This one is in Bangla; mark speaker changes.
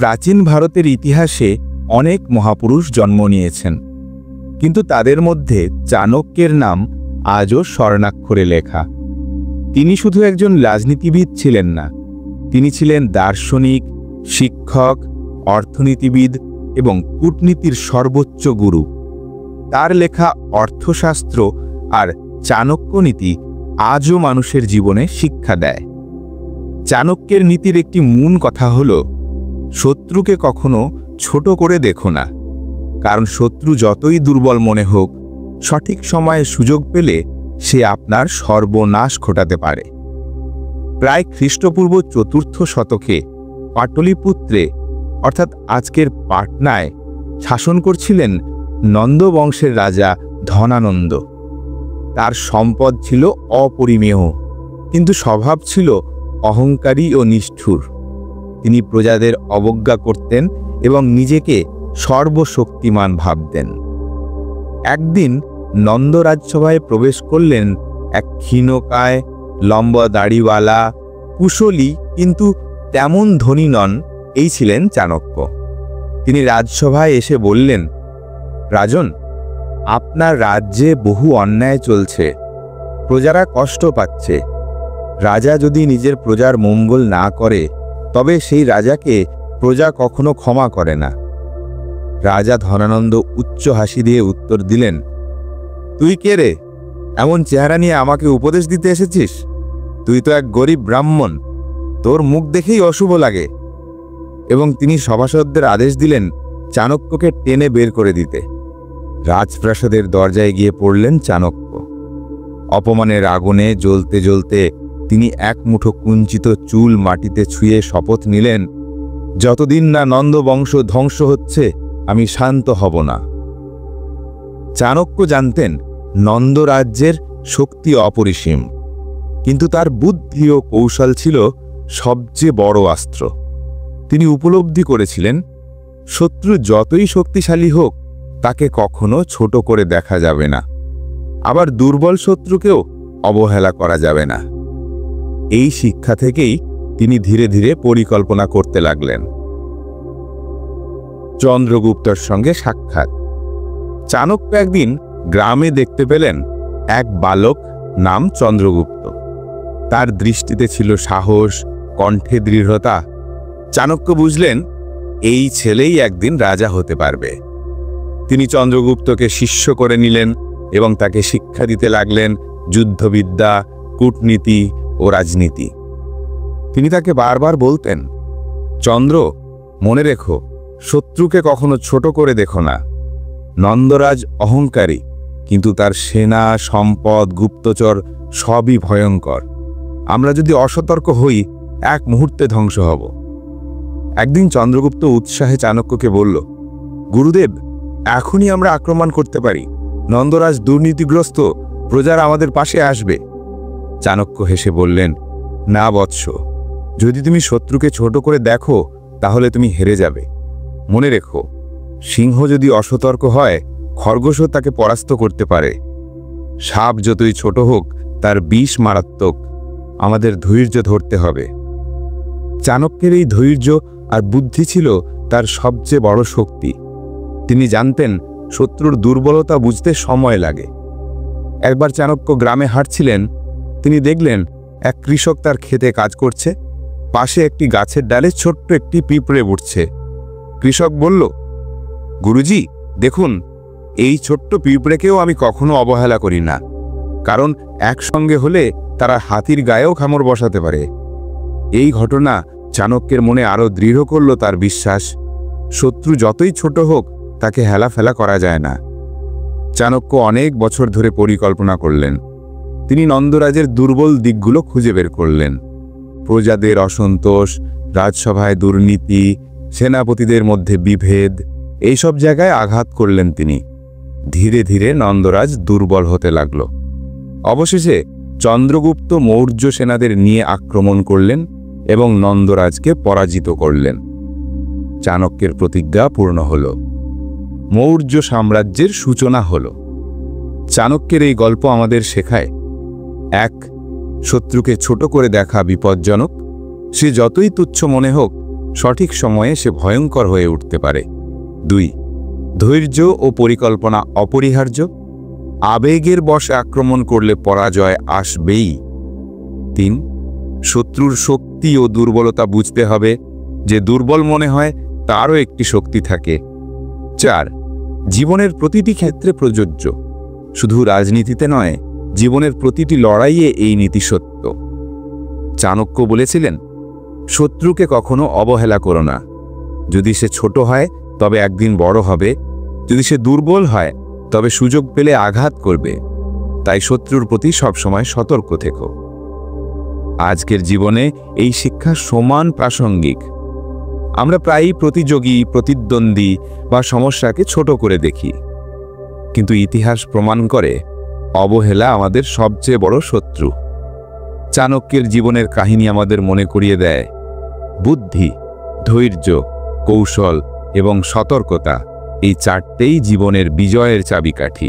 Speaker 1: প্রাচীন ভারতের ইতিহাসে অনেক মহাপুরুষ জন্ম নিয়েছেন, কিন্তু তাদের মধ্যে চাণক্যের নাম আজও স্বর্ণাক্ষরে লেখা। তিনি শুধু একজন রাজনীতিবিদ ছিলেন না, তিনি ছিলেন দার্শনিক, শিক্ষক, অর্থনীতিবিদ এবং কূটনীতির সর্বোচ্চ গুরু। তার লেখা অর্থশাস্ত্র আর চাণক্যনীতি আজও মানুষের জীবনে শিক্ষা দেয়। চাণক্যের নীতির একটি মূল কথা হল, শত্রুকে কখনো ছোট করে দেখো না, কারণ শত্রু যতই দুর্বল মনে হোক, সঠিক সময়ে সুযোগ পেলে সে আপনার সর্বনাশ ঘটাতে পারে। প্রায় খ্রিস্টপূর্ব ৪র্থ শতকে পাটলিপুত্রে অর্থাৎ আজকের পাটনায় শাসন করছিলেন নন্দ বংশের রাজা ধনানন্দ। তার সম্পদ ছিল অপরিমেয়, কিন্তু স্বভাব ছিল অহংকারী ও নিষ্ঠুর। তিনি প্রজাদের অবজ্ঞা করতেন এবং নিজেকে সর্বশক্তিমান ভাবতেন। একদিন নন্দ রাজসভায় প্রবেশ করলেন এক ক্ষীণকায়, লম্বা দাড়িওয়ালা, কুশলী কিন্তু তেমন ধনী নন, এই ছিলেন চাণক্য। তিনি রাজসভায় এসে বললেন, রাজন, আপনার রাজ্যে বহু অন্যায় চলছে, প্রজারা কষ্ট পাচ্ছে। রাজা যদি নিজের প্রজার মঙ্গল না করে, তবে সেই রাজাকে প্রজা কখনো ক্ষমা করে না। রাজা ধনানন্দ উচ্চ হাসি দিয়ে উত্তর দিলেন, তুই কে রে? এমন চেহারা নিয়ে আমাকে উপদেশ দিতে এসেছিস? তুই তো এক গরিব ব্রাহ্মণ, তোর মুখ দেখেই অশুভ লাগে। এবং তিনি সভাসদদের আদেশ দিলেন চাণক্যকে টেনে বের করে দিতে। রাজপ্রাসাদের দরজায় গিয়ে পড়লেন চাণক্য। অপমানের আগুনে জ্বলতে জ্বলতে তিনি এক মুঠো কুঞ্চিত চুল মাটিতে ছুঁয়ে শপথ নিলেন, যতদিন না নন্দ বংশ ধ্বংস হচ্ছে, আমি শান্ত হব না। চাণক্য জানতেন নন্দ রাজ্যের শক্তি অপরিসীম, কিন্তু তার বুদ্ধি ও কৌশল ছিল সবচেয়ে বড় অস্ত্র। তিনি উপলব্ধি করেছিলেন, শত্রু যতই শক্তিশালী হোক, তাকে কখনো ছোট করে দেখা যাবে না, আবার দুর্বল শত্রুকেও অবহেলা করা যাবে না। এই শিক্ষা থেকেই তিনি ধীরে ধীরে পরিকল্পনা করতে লাগলেন। চন্দ্রগুপ্তর সঙ্গে সাক্ষাৎ। চাণক্য একদিন গ্রামে দেখতে পেলেন এক বালক নাম চন্দ্রগুপ্ত। তার দৃষ্টিতে ছিল সাহস, কণ্ঠে দৃঢ়তা। চাণক্য বুঝলেন, এই ছেলেই একদিন রাজা হতে পারবে। তিনি চন্দ্রগুপ্তকে শিষ্য করে নিলেন এবং তাকে শিক্ষা দিতে লাগলেন যুদ্ধবিদ্যা, কূটনীতি ও রাজনীতি। তিনি তাকে বারবার বলতেন, চন্দ্র, মনে রেখো, শত্রুকে কখনো ছোট করে দেখো না। নন্দরাজ অহংকারী, কিন্তু তার সেনা, সম্পদ, গুপ্তচর সবই ভয়ঙ্কর। আমরা যদি অসতর্ক হই, এক মুহূর্তে ধ্বংস হব। একদিন চন্দ্রগুপ্ত উৎসাহে চাণক্যকে বলল, গুরুদেব, এখনই আমরা আক্রমণ করতে পারি। নন্দরাজ দুর্নীতিগ্রস্ত, প্রজারা আমাদের পাশে আসবে। চাণক্য হেসে বললেন, না বৎস, যদি তুমি শত্রুকে ছোট করে দেখো, তাহলে তুমি হেরে যাবে। মনে রেখো, সিংহ যদি অসতর্ক হয়, খরগোশও তাকে পরাস্ত করতে পারে। সাপ যতই ছোট হোক, তার বিষ মারাত্মক। আমাদের ধৈর্য ধরতে হবে। চাণক্যের এই ধৈর্য আর বুদ্ধি ছিল তার সবচেয়ে বড় শক্তি। তিনি জানতেন শত্রুর দুর্বলতা বুঝতে সময় লাগে। একবার চাণক্য গ্রামে হাঁটছিলেন। তিনি দেখলেন এক কৃষক তার ক্ষেতে কাজ করছে। পাশে একটি গাছের ডালে ছোট্ট একটি পিঁপড়ে উঠছে। কৃষক বলল, গুরুজি, দেখুন, এই ছোট্ট পিঁপড়েকেও আমি কখনো অবহেলা করি না, কারণ একসঙ্গে হলে তারা হাতির গায়েও কামড় বসাতে পারে। এই ঘটনা চাণক্যের মনে আরো দৃঢ় করল তার বিশ্বাস, শত্রু যতই ছোট হোক, তাকে হেলাফেলা করা যায় না। চাণক্য অনেক বছর ধরে পরিকল্পনা করলেন। তিনি নন্দরাজের দুর্বল দিকগুলো খুঁজে বের করলেন। প্রজাদের অসন্তোষ, রাজসভায় দুর্নীতি, সেনাপতিদের মধ্যে বিভেদ, এইসব জায়গায় আঘাত করলেন তিনি। ধীরে ধীরে নন্দরাজ দুর্বল হতে লাগল। অবশেষে চন্দ্রগুপ্ত মৌর্য সেনাদের নিয়ে আক্রমণ করলেন এবং নন্দরাজকে পরাজিত করলেন। চাণক্যের প্রতিজ্ঞা পূর্ণ হল। মৌর্য সাম্রাজ্যের সূচনা হল। চাণক্যের এই গল্প আমাদের শেখায়, ১. শত্রুকে ছোট করে দেখা বিপজ্জনক। সে যতই তুচ্ছ মনে হোক, সঠিক সময়ে সে ভয়ঙ্কর হয়ে উঠতে পারে। 2. ধৈর্য ও পরিকল্পনা অপরিহার্য। আবেগের বশে আক্রমণ করলে পরাজয় আসবেই। 3. শত্রুর শক্তি ও দুর্বলতা বুঝতে হবে। যে দুর্বল মনে হয় তারও একটি শক্তি থাকে। 4. জীবনের প্রতিটি ক্ষেত্রে প্রযোজ্য, শুধু রাজনীতিতে নয়, জীবনের প্রতিটি লড়াইয়ে এই নীতি সত্য। চাণক্য বলেছিলেন, শত্রুকে কখনো অবহেলা করো না। যদি সে ছোট হয় তবে একদিন বড় হবে, যদি সে দুর্বল হয় তবে সুযোগ পেলে আঘাত করবে। তাই শত্রুর প্রতি সবসময় সতর্ক থেকো। আজকের জীবনে এই শিক্ষা সমান প্রাসঙ্গিক। আমরা প্রায়ই প্রতিযোগী, প্রতিদ্বন্দ্বী বা সমস্যাকে ছোট করে দেখি, কিন্তু ইতিহাস প্রমাণ করে অবহেলা আমাদের সবচেয়ে বড় শত্রু। চাণক্যের জীবনের কাহিনী আমাদের মনে করিয়ে দেয়, বুদ্ধি, ধৈর্য, কৌশল এবং সতর্কতা এই চারটেই জীবনের বিজয়ের চাবিকাঠি।